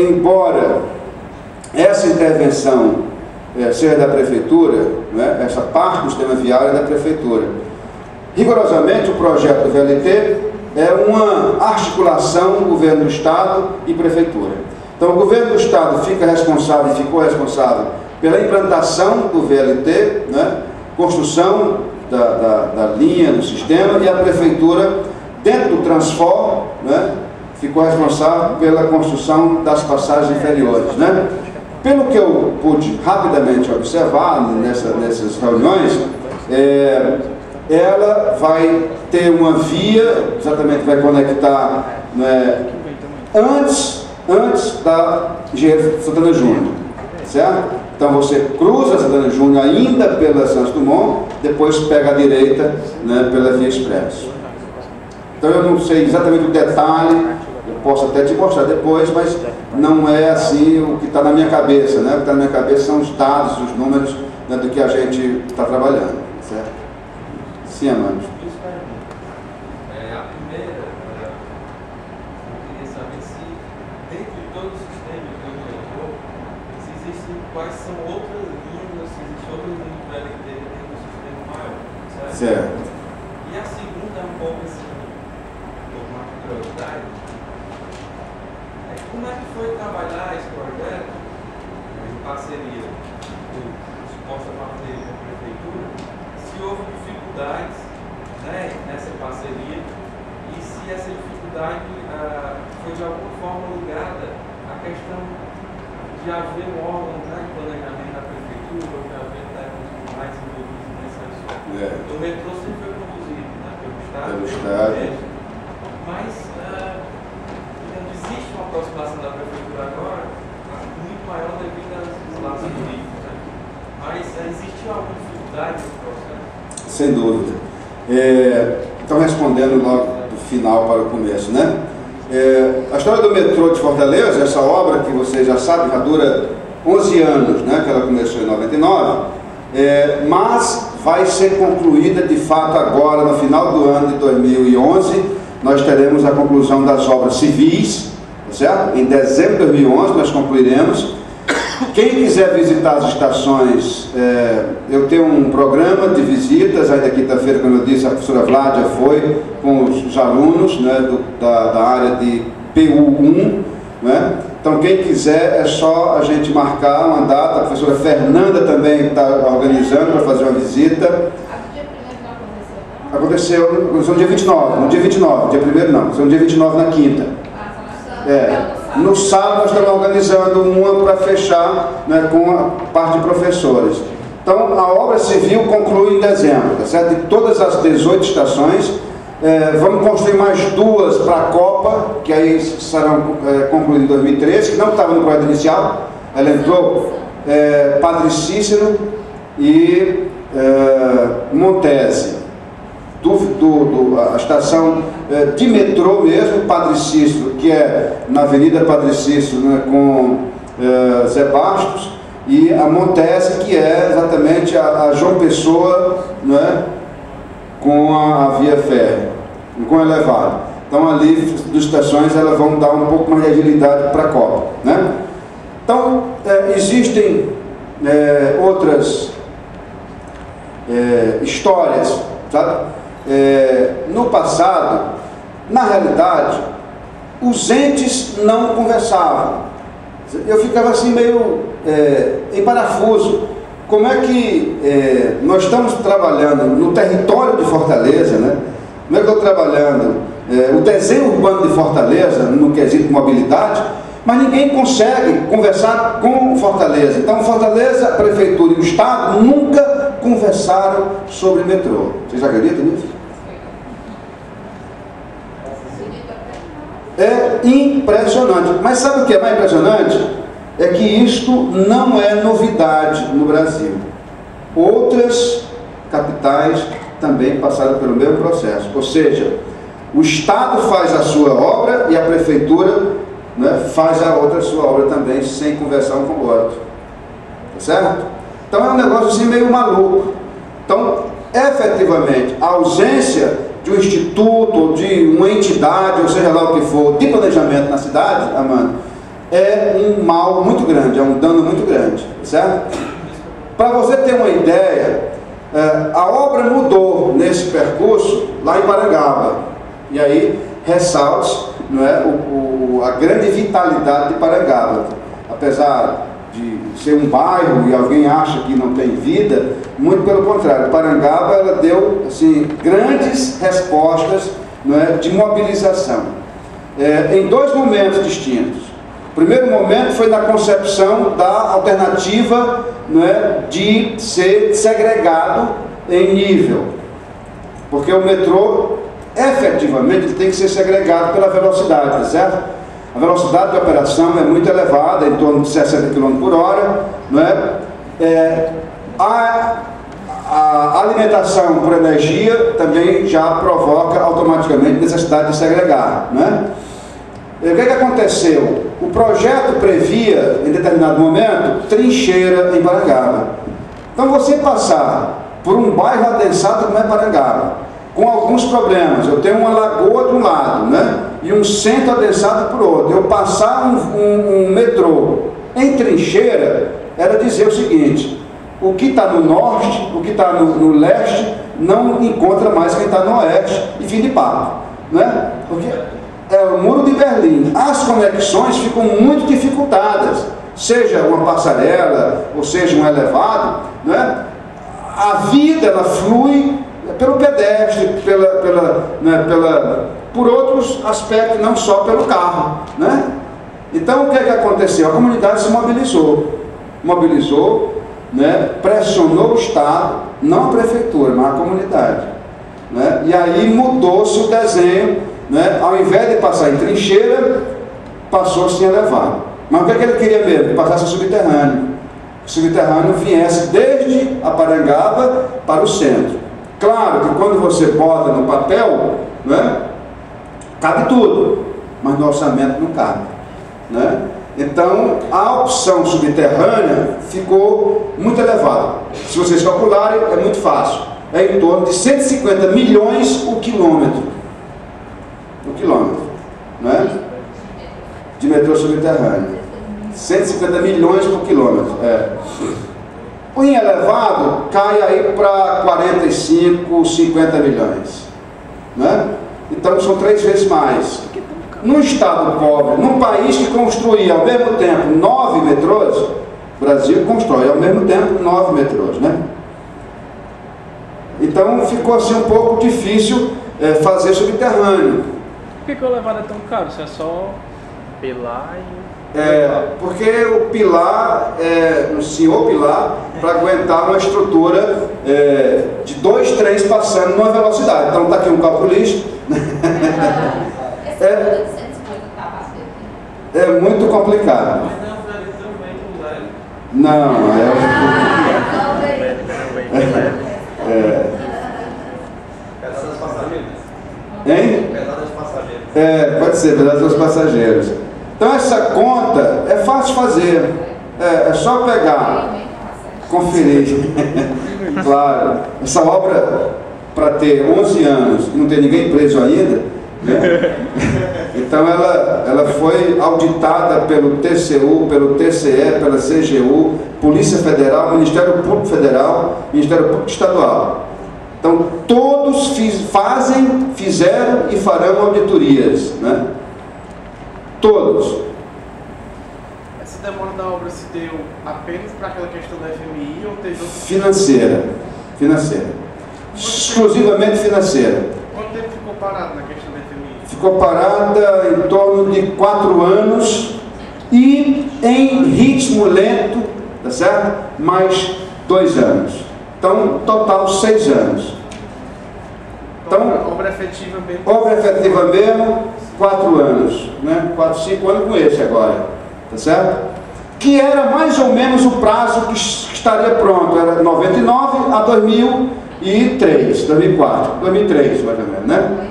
embora essa intervenção seja da Prefeitura, né, essa parte do sistema viário é da Prefeitura, rigorosamente o projeto do VLT é uma articulação do governo do Estado e Prefeitura. Então o governo do Estado fica responsável, ficou responsável pela implantação do VLT, né, construção da linha, do sistema, e a Prefeitura, dentro do Transfor, né, ficou responsável pela construção das passagens inferiores, né? Pelo que eu pude rapidamente observar nessas reuniões, ela vai ter uma via, exatamente vai conectar, né, antes da Engenheiro Santana Júnior, certo? Então você cruza Santana Júnior ainda pela Santos Dumont, depois pega a direita, né, pela Via Expresso. Então eu não sei exatamente o detalhe, eu posso até te mostrar depois, mas não é assim o que está na minha cabeça, né? O que está na minha cabeça são os dados, os números, né, do que a gente está trabalhando, certo? Sim, Amanda. A primeira, eu queria saber se, dentro de todo o sistema que eu colocou, se existem, quais são outras linhas, se existem outras linhas do VLT dentro do sistema maior, certo? Certo. E a segunda é um pouco assim, uma curiosidade. Como é que foi trabalhar esse projeto em parceria com suposta parceria com a Prefeitura, se houve dificuldades, né, nessa parceria, e se essa dificuldade foi de alguma forma ligada à questão de haver um órgão, né, de planejamento da Prefeitura, ou de haver técnicos mais envolvidos nesse assunto. O metrô sempre foi conduzido, né, pelo Estado, mas existe uma aproximação da Prefeitura agora muito maior devido às laços políticos, né? Mas existiu alguma dificuldade no processo? Sem dúvida. Então, respondendo logo do final para o começo, né? A história do metrô de Fortaleza, essa obra que vocês já sabem, já dura 11 anos, né? Que ela começou em 99, mas vai ser concluída de fato agora, no final do ano de 2011, nós teremos a conclusão das obras civis, certo? Em dezembro de 2011 nós concluiremos. Quem quiser visitar as estações, eu tenho um programa de visitas, aí da quinta-feira, como eu disse, a professora Vládia foi com os alunos, né, da área de PU1, né? Então quem quiser é só a gente marcar uma data, a professora Fernanda também está organizando para fazer uma visita. Aconteceu no dia 29, dia 1º não, no dia 29 na quinta. No sábado nós estamos organizando uma para fechar, né, com a parte de professores. Então a obra civil conclui em dezembro, tá certo? De todas as 18 estações, vamos construir mais 2 para a Copa, que aí serão concluídas em 2013, que não estava no projeto inicial, ela entrou, Padre e Montese. A estação de metrô mesmo, Padre Cícero, que é na Avenida Padre Cícero, né, com Zé Bastos, e a Montese, que é exatamente a João Pessoa, né, com a via férrea, com elevado. Então ali, as estações, elas vão dar um pouco mais de agilidade para a Copa, né? Então, existem outras histórias, sabe? No passado, na realidade, os entes não conversavam. Eu ficava assim meio em parafuso. Como é que nós estamos trabalhando no território de Fortaleza, né? Como é que eu estou trabalhando o desenho urbano de Fortaleza, no quesito mobilidade, mas ninguém consegue conversar com Fortaleza. Então Fortaleza, a Prefeitura e o Estado nunca conversaram sobre metrô. Vocês acreditam nisso? É impressionante. Mas sabe o que é mais impressionante? É que isto não é novidade no Brasil. Outras capitais também passaram pelo mesmo processo. Ou seja, o Estado faz a sua obra e a Prefeitura, né, faz a outra sua obra também, sem conversar um com o outro. Tá certo? Então é um negócio assim meio maluco. Então, efetivamente, a ausência de um instituto, de uma entidade, ou seja lá o que for, de planejamento na cidade, Amanda, é um mal muito grande, é um dano muito grande, certo? Para você ter uma ideia, a obra mudou nesse percurso lá em Parangaba, e aí ressalta, não é, a grande vitalidade de Parangaba. Apesar de ser um bairro e alguém acha que não tem vida, muito pelo contrário, Parangaba ela deu assim, grandes respostas, não é, de mobilização, em dois momentos distintos. O primeiro momento foi na concepção da alternativa, não é, de ser segregado em nível, porque o metrô efetivamente ele tem que ser segregado pela velocidade, certo? A velocidade de operação é muito elevada, em torno de 60 km por hora, não é? A alimentação por energia também já provoca automaticamente necessidade de segregar, não é? O que aconteceu? O projeto previa, em determinado momento, trincheira em Parangaba. Então você passar por um bairro adensado como é Parangaba, com alguns problemas, eu tenho uma lagoa de um lado, né, e um centro adensado por outro, eu passar um metrô em trincheira, era dizer o seguinte: o que está no norte, o que está no leste, não encontra mais quem está no oeste, e fim de papo, né? Porque é o muro de Berlim, as conexões ficam muito dificultadas, seja uma passarela, ou seja um elevado, né? A vida ela flui pelo pedestre, por outros aspectos, não só pelo carro, né? Então o que aconteceu? A comunidade se mobilizou, né? Pressionou o Estado, não a prefeitura, mas a comunidade, né? E aí mudou-se o desenho, né? Ao invés de passar em trincheira, passou-se em elevado. Mas o que ele queria mesmo? Que passasse subterrâneo. O subterrâneo viesse desde a Parangaba para o centro. Claro que quando você bota no papel, né, cabe tudo, mas no orçamento não cabe, né? Então a opção subterrânea ficou muito elevada. Se vocês calcularem, é muito fácil, é em torno de 150 milhões o quilômetro, né, de metrô subterrâneo. 150 milhões por quilômetro, O em elevado cai aí para 45, 50 milhões, né? Então são 3 vezes mais. Num estado pobre, num país que construía ao mesmo tempo 9 metrôs, o Brasil constrói ao mesmo tempo 9 metrôs, né? Então ficou assim um pouco difícil fazer subterrâneo. Por que o elevado é tão caro? Isso é só pilar e... porque o pilar, o senhor pilar, para aguentar uma estrutura de 2 trens passando numa velocidade. Então está aqui um calculista. É muito complicado. Não, Pesadas passageiros. Hein? Pesadas passageiros. Pode ser, pesadas passageiros. Então essa conta é fácil fazer, é só pegar, conferir. Claro, essa obra, para ter 11 anos e não ter ninguém preso ainda, né? Então ela foi auditada pelo TCU, pelo TCE, pela CGU, Polícia Federal, Ministério Público Federal, Ministério Público Estadual. Então todos fizeram e farão auditorias, né? Todos. Essa demora da obra se deu apenas para aquela questão da FMI ou teve outra? Financeira. Exclusivamente financeira. Quanto tempo ficou parado na questão da FMI? Ficou parada em torno de 4 anos e em ritmo lento, tá certo? Mais 2 anos. Então, total 6 anos. Então, obra efetiva mesmo? Obra efetiva mesmo, 4 anos, né? 4, 5 anos com esse agora, tá certo? Que era mais ou menos o prazo que estaria pronto, era 99 a 2003, 2004, 2003 mais ou menos, né?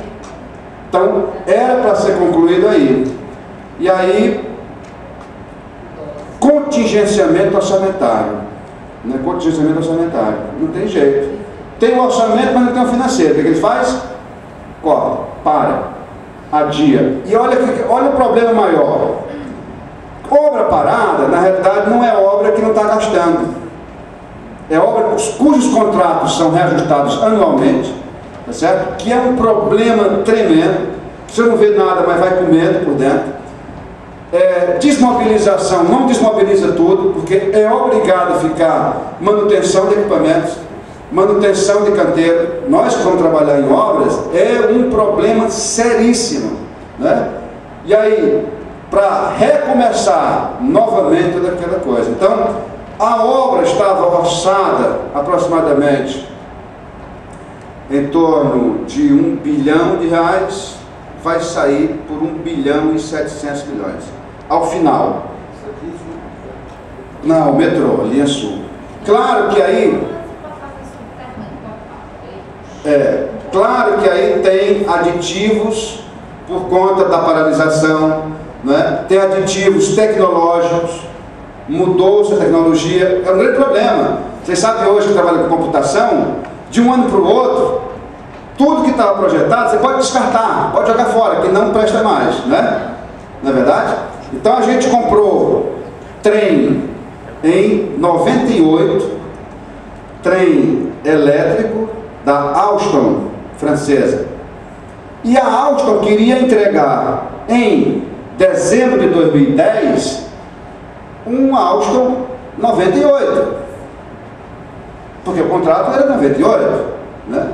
Então, era para ser concluído aí. E aí, contingenciamento orçamentário, né? Contingenciamento orçamentário, não tem jeito. Tem o orçamento, mas não tem o financeiro. O que ele faz? Corta, para, adia. E olha o problema maior. Obra parada, na realidade, não é obra que não está gastando. É obra cujos contratos são reajustados anualmente, tá certo? Que é um problema tremendo. Você não vê nada, mas vai comendo por dentro. Desmobilização, não desmobiliza tudo, porque é obrigado a ficar manutenção de equipamentos, manutenção de canteiro. Nós que vamos trabalhar em obras, é um problema seríssimo, né? E aí, para recomeçar novamente toda aquela coisa. Então, a obra estava orçada aproximadamente em torno de R$1 bilhão, vai sair por R$1 bilhão e 700 milhões. Ao final. Não, o metrô, linha sul. Claro que aí... claro que aí tem aditivos por conta da paralisação, né? Tem aditivos tecnológicos, mudou-se a tecnologia, é um grande problema. Vocês sabem hoje que trabalha com computação, de um ano para o outro, tudo que estava projetado, você pode descartar, pode jogar fora, que não presta mais, né? Não é verdade? Então a gente comprou trem em 98, trem elétrico da Alstom, francesa. E a Alstom queria entregar em dezembro de 2010 um Alstom 98, porque o contrato era 98, né?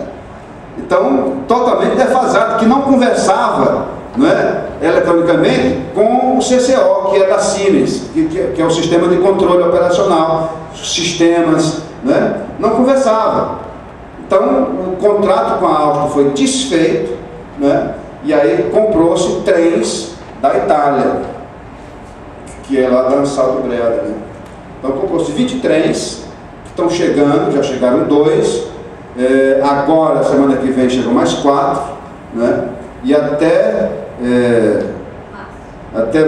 Então, totalmente defasado, que não conversava, não é, eletronicamente com o CCO, que é da Siemens, que é o sistema de controle operacional, sistemas, né? Não conversava. Então, o contrato com a Alstom foi desfeito, né? E aí comprou-se trens da Itália, que é lá da Ansaldo Breda, né? Então comprou-se 20 trens que estão chegando, já chegaram 2, agora semana que vem chegam mais 4, né? E até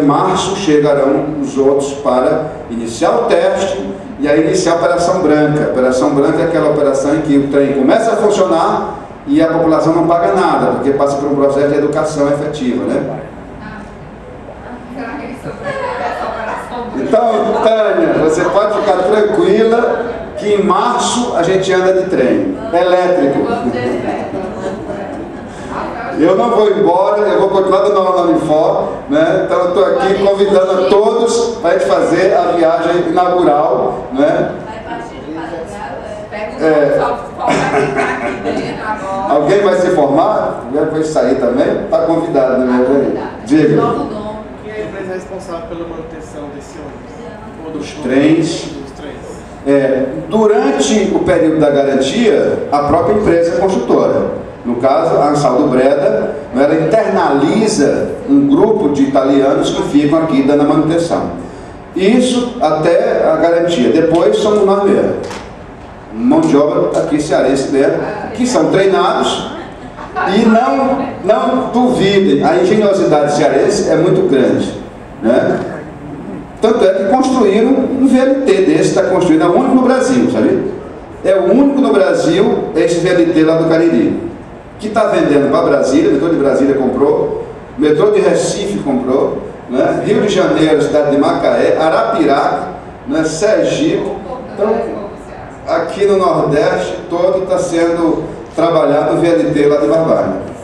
março chegarão os outros para iniciar o teste e aí iniciar a Operação Branca. A Operação Branca é aquela operação em que o trem começa a funcionar e a população não paga nada, porque passa por um processo de educação efetiva, né? Então, Tânia, você pode ficar tranquila que em março a gente anda de trem elétrico. Eu não vou embora, eu vou continuar dando aula na Unifor, né? Então eu estou aqui convidando a todos para a gente fazer a viagem inaugural, né? Alguém vai se formar? Vai sair também? Está convidado, né? Diga. Quem é a empresa responsável pela manutenção desse ônibus? Dos trens. Durante o período da garantia, a própria empresa construtora, no caso a Ansaldo Breda, ela internaliza um grupo de italianos que ficam aqui dando a manutenção. Isso até a garantia. Depois somos nós mesmos, mão de obra aqui cearense mesmo, que são treinados. E não duvidem, a engenhosidade cearense é muito grande, né? Tanto é que construíram um VLT desse, está construído, é o único no Brasil, sabe? É o único no Brasil, esse VLT lá do Cariri, que está vendendo para Brasília, o metrô de Brasília comprou, o metrô de Recife comprou, né? Rio de Janeiro, cidade de Macaé, Arapiraca, né? Sergipe. Então, aqui no Nordeste todo está sendo trabalhado o VLT lá de Barbalha.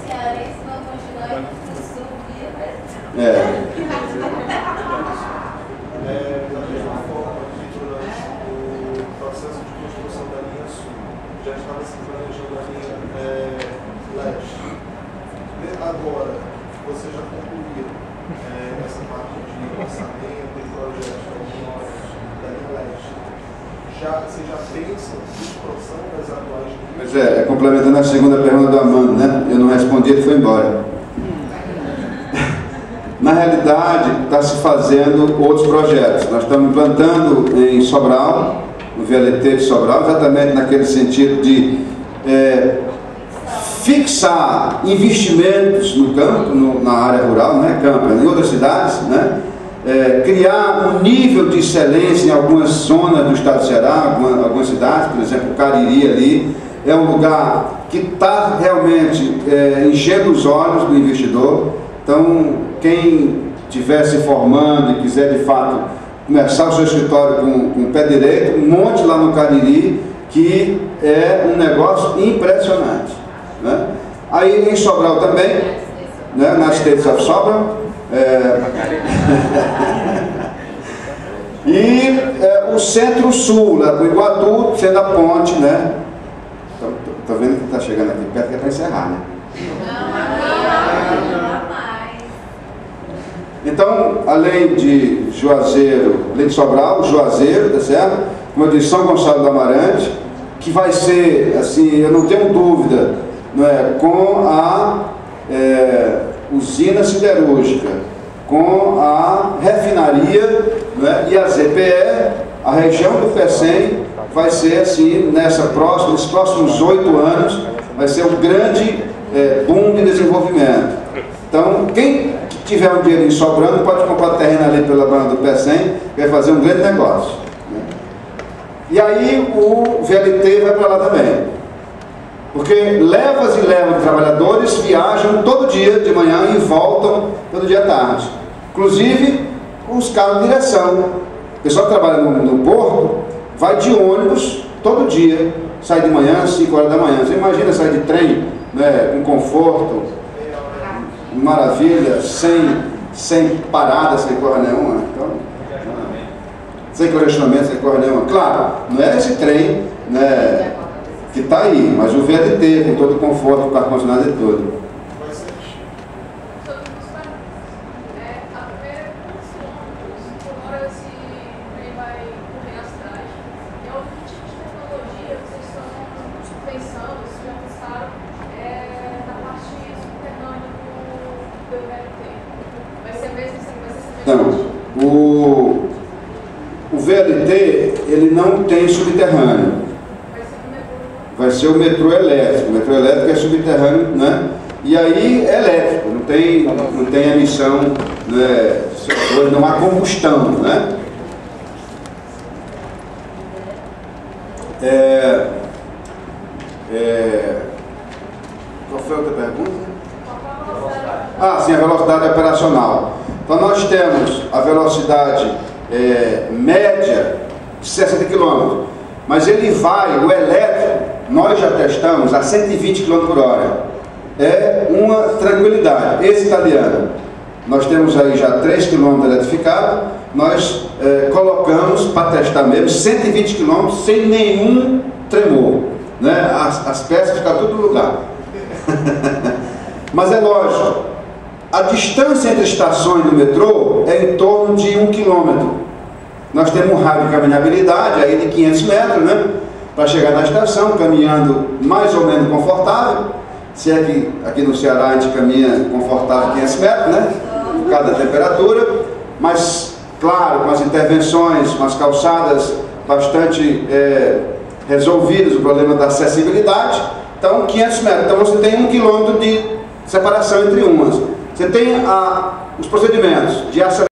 Da mesma forma que durante o processo de construção da linha sul já estava se planejando a linha leste. Agora, você já concluiu essa parte de orçamento e projetos da linha leste. Você já pensa em expansão das atuais linhas? Pois complementando a segunda pergunta do Amando, né? Eu não respondi, ele foi embora. Na realidade, está se fazendo outros projetos. Nós estamos implantando em Sobral, no VLT de Sobral, exatamente naquele sentido de fixar investimentos no campo, na área rural, não é campo, em outras cidades, né? Criar um nível de excelência em algumas zonas do estado do Ceará, algumas cidades, por exemplo, o Cariri ali, é um lugar que está realmente enchendo os olhos do investidor. Então, quem estiver se formando e quiser de fato começar o seu escritório com o pé direito, monte lá no Cariri, que é um negócio impressionante, né? Aí em Sobral também, né, na States of Sobral, e o Centro-Sul, lá do Iguatu, sendo a ponte, né? Tô vendo que está chegando aqui perto, que é para encerrar, né? Então, além de Juazeiro, além de Sobral, Juazeiro, tá certo? Como eu disse, São Gonçalo do Amarante, que vai ser, assim, eu não tenho dúvida, não é, com a usina siderúrgica, com a refinaria, né, e a ZPE, a região do FECEM vai ser assim, nesses próximos 8 anos, vai ser um grande boom de desenvolvimento. Então, quem tiver um dinheiro sobrando, pode comprar terreno ali pela banda do FECEM, que vai fazer um grande negócio, né? E aí o VLT vai para lá também, porque levas e levas de trabalhadores viajam todo dia de manhã e voltam todo dia à tarde. Inclusive os carros de direção. O pessoal que trabalha no porto vai de ônibus todo dia, sai de manhã, 5 horas da manhã. Você imagina sair de trem, né, com conforto, maravilha, sem parada, sem coisa nenhuma. Então, sem congestionamento, sem coisa nenhuma. Claro, não é esse trem, né, que está aí, mas o VLT, com todo o conforto, com o ar-condicionado e tudo. Não, o VLT, ele não tem subterrâneo. Vai ser o metrô elétrico. O metrô elétrico é subterrâneo, né? E aí é elétrico, não tem emissão, né? Não há combustão, né? Qual foi a outra pergunta? Ah, sim, a velocidade operacional. Então nós temos a velocidade média de 60 km, mas ele vai, o elétrico, nós já testamos a 120 km por hora. É uma tranquilidade. Esse italiano, nós temos aí já 3 km eletrificado, nós colocamos para testar mesmo 120 km sem nenhum tremor, né? As peças ficam tudo no lugar. Mas é lógico, a distância entre estações do metrô é em torno de 1 km. Nós temos um raio de caminhabilidade aí de 500 metros, né? Para chegar na estação, caminhando mais ou menos confortável. Se é que aqui no Ceará a gente caminha confortável 500 metros, né? Por cada temperatura. Mas, claro, com as intervenções, com as calçadas bastante resolvidas, o problema da acessibilidade. Então, 500 metros. Então, você tem 1 km de separação entre umas. Você tem os procedimentos de aceleração.